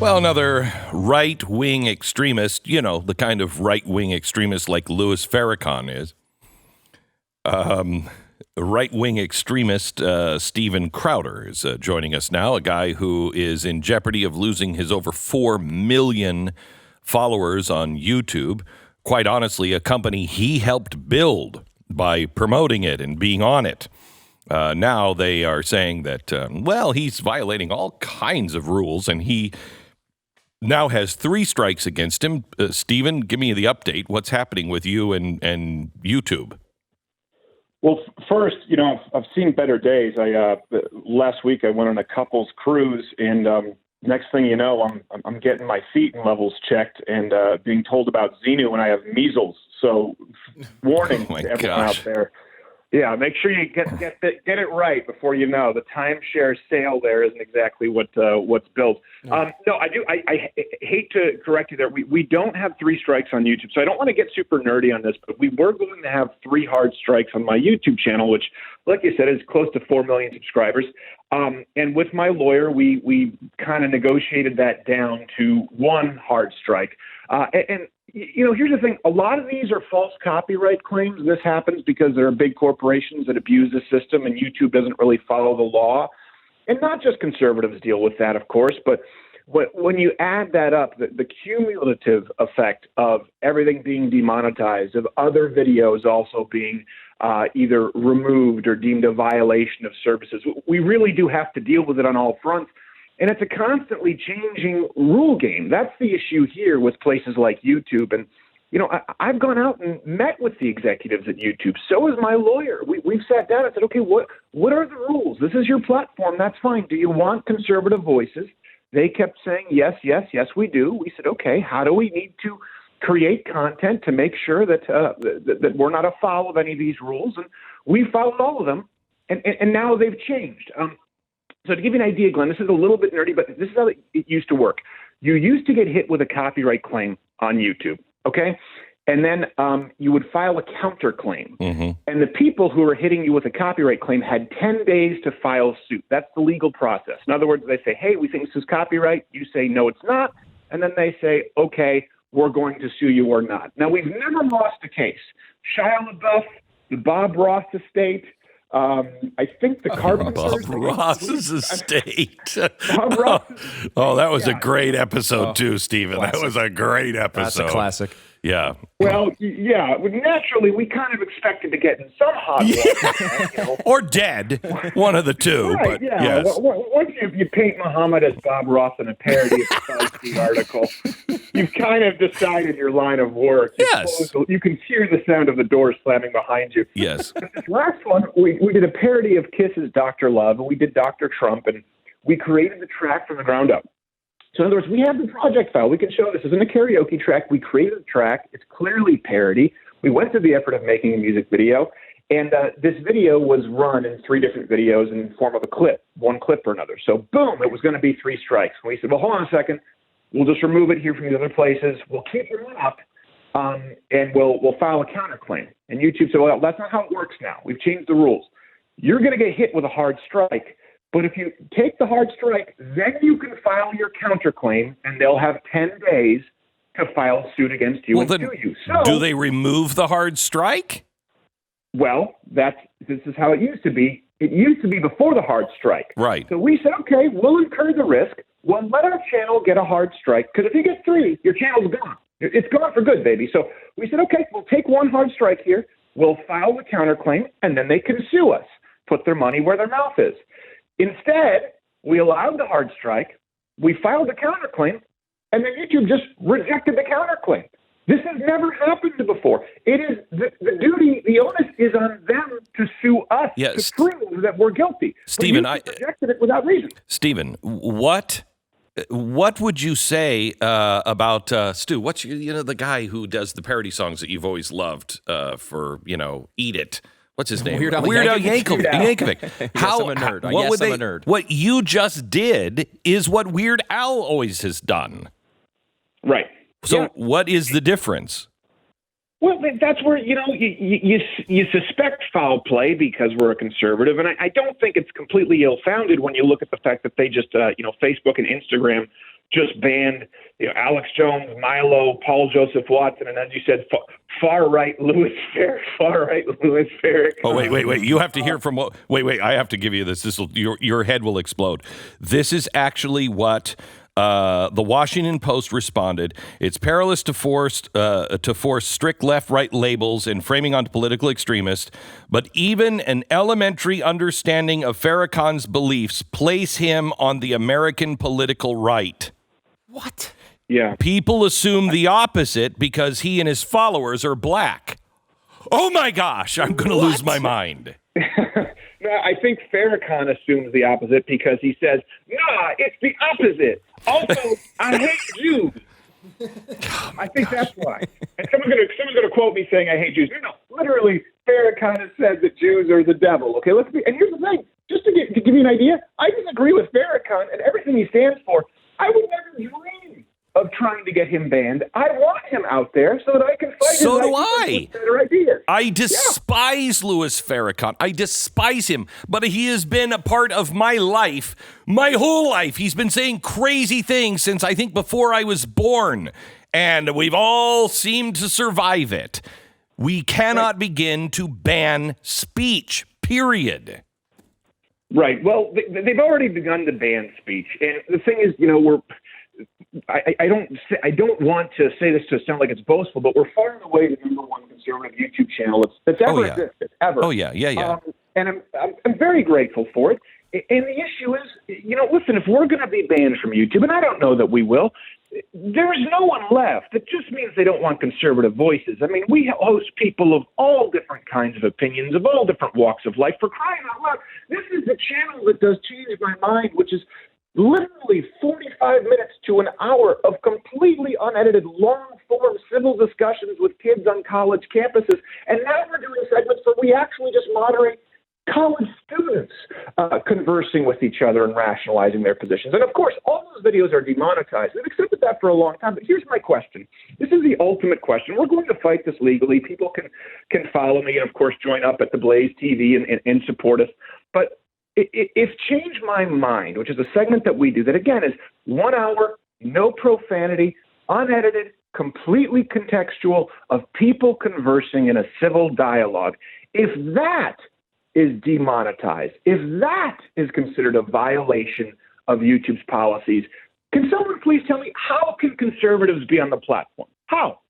Well, another right-wing extremist, the kind of right-wing extremist like Louis Farrakhan is. Right-wing extremist Steven Crowder is joining us now, a guy who is in jeopardy of losing his over 4 million followers on YouTube. Quite honestly, a company he helped build by promoting it and being on it. Now they are saying that, he's violating all kinds of rules, and he now has 3 strikes against him. Steven, give me the update. What's happening with you and YouTube? Well, first, I've seen better days. Last week I went on a couple's cruise, and next thing you know, I'm getting my feet levels checked and being told about Xenu, and I have measles. So, warning to everyone out there. Yeah, make sure you get it right before you know. The timeshare sale there isn't exactly what's built. No, I do. I hate to correct you there. We don't have 3 strikes on YouTube, so I don't want to get super nerdy on this, but we were going to have 3 hard strikes on my YouTube channel, which, like you said, is close to 4 million subscribers. And with my lawyer, we kind of negotiated that down to 1 hard strike. And here's the thing. A lot of these are false copyright claims. This happens because there are big corporations that abuse the system, and YouTube doesn't really follow the law. And not just conservatives deal with that, of course, but when you add that up, the cumulative effect of everything being demonetized, of other videos also being either removed or deemed a violation of services, we really do have to deal with it on all fronts. And it's a constantly changing rule game. That's the issue here with places like YouTube. And, I've gone out and met with the executives at YouTube. So has my lawyer. We've sat down and said, okay, what are the rules? This is your platform. That's fine. Do you want conservative voices? They kept saying, yes, we do. We said, okay, how do we need to create content to make sure that that we're not afoul of any of these rules? And we followed all of them. And now they've changed. So to give you an idea, Glenn, this is a little bit nerdy, but this is how it used to work. You used to get hit with a copyright claim on YouTube, okay? And then you would file a counterclaim. Mm-hmm. And the people who were hitting you with a copyright claim had 10 days to file suit. That's the legal process. In other words, they say, hey, we think this is copyright. You say, no, it's not. And then they say, okay, we're going to sue you or not. Now, we've never lost a case. Shia LaBeouf, the Bob Ross estate, I think the Carpenters. Bob Ross's estate. Bob Ross. Oh, that was a great episode too, Stephen. Classic. That was a great episode. That's a classic. Yeah. Well, yeah. Naturally, we kind of expected to get in some hot water. Or dead. One of the two. Right, but yeah. Yes. Once you paint Muhammad as Bob Ross in a parody of the BuzzFeed article, you've kind of decided your line of work. Yes. You can hear the sound of the door slamming behind you. Yes. But this last one, we did a parody of Kiss's Dr. Love, and we did Dr. Trump, and we created the track from the ground up. So in other words, we have the project file. We can show this isn't a karaoke track. We created a track. It's clearly parody. We went through the effort of making a music video, and this video was run in 3 different videos in the form of a clip, one clip or another. So boom, it was going to be 3 strikes. And we said, well, hold on a second. We'll just remove it here from these other places. We'll keep it up, and we'll file a counterclaim. And YouTube said, well, that's not how it works now. We've changed the rules. You're going to get hit with a hard strike. But if you take the hard strike, then you can file your counterclaim, and they'll have 10 days to file suit against you and sue you. So, do they remove the hard strike? Well, this is how it used to be. It used to be before the hard strike. Right. So we said, okay, we'll incur the risk. We'll let our channel get a hard strike, because if you get 3, your channel's gone. It's gone for good, baby. So we said, okay, we'll take 1 hard strike here. We'll file the counterclaim, and then they can sue us, put their money where their mouth is. Instead, we allowed the hard strike, we filed a counterclaim, and then YouTube just rejected the counterclaim. This has never happened before. It is the duty, the onus is on them to sue us to prove that we're guilty. Stephen, I rejected it without reason. Stephen, what would you say about Stu? What's the guy who does the parody songs that you've always loved for Eat It? What's his name? Weird Al Yankovic. I'm a nerd. I'm a nerd. What you just did is what Weird Al always has done. Right. So what is the difference? Well, that's where, you suspect foul play because we're a conservative. And I don't think it's completely ill-founded when you look at the fact that they just, Facebook and Instagram just banned Alex Jones, Milo, Paul Joseph Watson, and as you said, far-right Louis Farrakhan. Oh, wait. You have to hear from what? Wait. I have to give you this. Your head will explode. This is actually what the Washington Post responded. It's perilous to force strict left-right labels and framing onto political extremists, but even an elementary understanding of Farrakhan's beliefs place him on the American political right. What? Yeah. People assume the opposite because he and his followers are black. Oh my gosh, I'm going to lose my mind. No, I think Farrakhan assumes the opposite because he says, "Nah, it's the opposite. Also, I hate Jews." I think that's why. And someone's going to quote me saying, "I hate Jews." No, literally, Farrakhan has said that Jews are the devil. Okay, and here's the thing. Just to give you an idea, I disagree with Farrakhan and everything he stands for. I would never dream of trying to get him banned. I want him out there so that I can fight him. So do I. Better ideas. I despise Louis Farrakhan. I despise him, but he has been a part of my life, my whole life. He's been saying crazy things since I think before I was born, and we've all seemed to survive it. We cannot begin to ban speech, period. Right. Well, they've already begun to ban speech, and the thing is, I don't want to say this to sound like it's boastful, but we're far and away the number one conservative YouTube channel that's ever existed, ever. Oh yeah. And I'm very grateful for it. And the issue is, listen, if we're going to be banned from YouTube, and I don't know that we will, there is no one left. It just means they don't want conservative voices. I mean, we host people of all different kinds of opinions, of all different walks of life. For crying out loud, this is the channel that does Change My Mind, which is literally 45 minutes to an hour of completely unedited, long-form civil discussions with kids on college campuses. And now we're doing segments where we actually just moderate college students conversing with each other and rationalizing their positions. And of course, all those videos are demonetized. We've accepted that for a long time. But here's my question. This is the ultimate question. We're going to fight this legally. People can follow me and, of course, join up at the Blaze TV and support us. But if Change My Mind, which is a segment that we do, that again is 1 hour, no profanity, unedited, completely contextual, of people conversing in a civil dialogue, if that is demonetized, if that is considered a violation of YouTube's policies, can someone please tell me, how can conservatives be on the platform? How?